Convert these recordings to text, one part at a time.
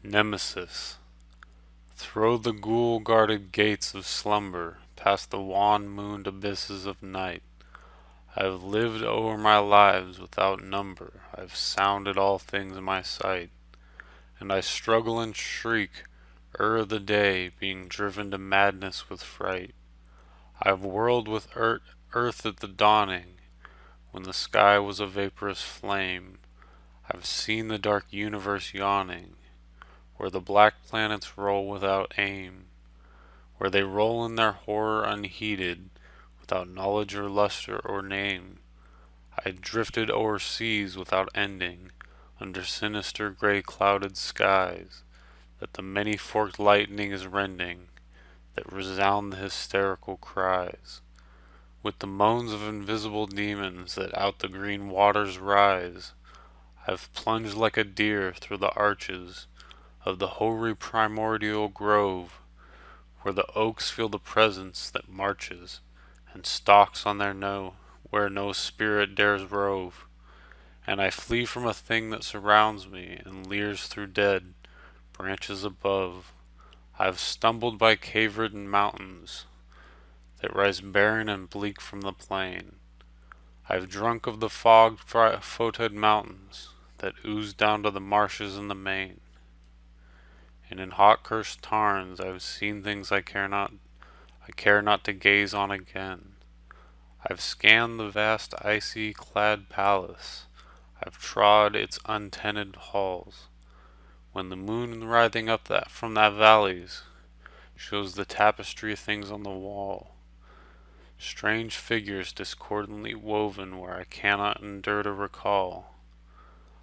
Nemesis. Thro the ghoul-guarded gates of slumber, past the wan-moon'd abysses of night. I have lived o'er my lives without number, I have sounded all things in my sight, and I struggle and shriek o'er the day, being driven to madness with fright. I have whirled with earth at the dawning, when the sky was a vaporous flame. I have seen the dark universe yawning, where the black planets roll without aim, where they roll in their horror unheeded, without knowledge or lustre or name. I drifted o'er seas without ending, under sinister gray clouded skies, that the many-forked lightning is rending, that resound the hysterical cries. With the moans of invisible demons that out the green waters rise, I have plunged like a deer through the arches of the hoary primordial grove, where the oaks feel the presence that marches and stalks on where no spirit dares rove. And I flee from a thing that surrounds me and leers through dead branches above. I have stumbled by cave-ridden mountains that rise barren and bleak from the plain. I have drunk of the fog-photoed mountains that ooze down to the marshes in the main. And in hawk-cursed tarns I have seen things I care not to gaze on again. I've scanned the vast icy-clad palace, I've trod its untenanted halls, when the moon writhing up from that valleys shows the tapestry of things on the wall, strange figures discordantly woven where I cannot endure to recall.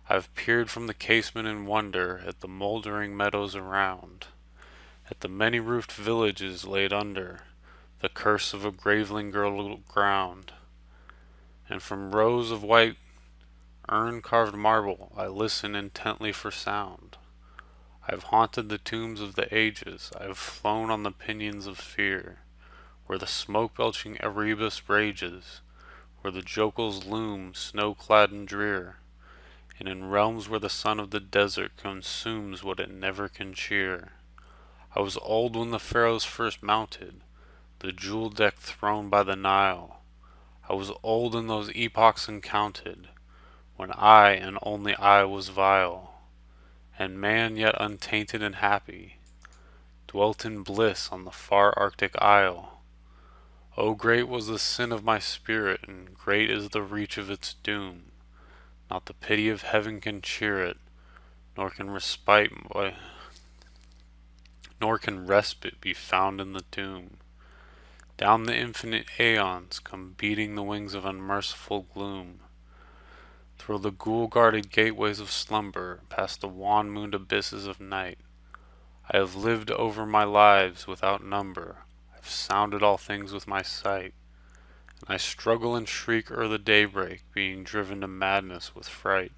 I've peered from the casement in wonder at the mouldering meadows around, at the many-roofed villages laid under the curse of a graveling-girdled ground, and from rows of white urn-carved marble I listen intently for sound. I have haunted the tombs of the ages, I have flown on the pinions of fear, where the smoke-belching Erebus rages, where the jocals loom snow-clad and drear, and in realms where the sun of the desert consumes what it never can cheer. I was old when the pharaohs first mounted the jewel-decked throne by the Nile. I was old in those epochs uncounted, when I, and only I, was vile, and man, yet untainted and happy, dwelt in bliss on the far Arctic isle. Oh, great was the sin of my spirit, and great is the reach of its doom. Not the pity of heaven can cheer it, nor can respite be found in the tomb. Down the infinite aeons come beating the wings of unmerciful gloom. Through the ghoul-guarded gateways of slumber, past the wan-moon'd abysses of night, I have lived over my lives without number, I have sounded all things with my sight, and I struggle and shriek o'er the daybreak, being driven to madness with fright.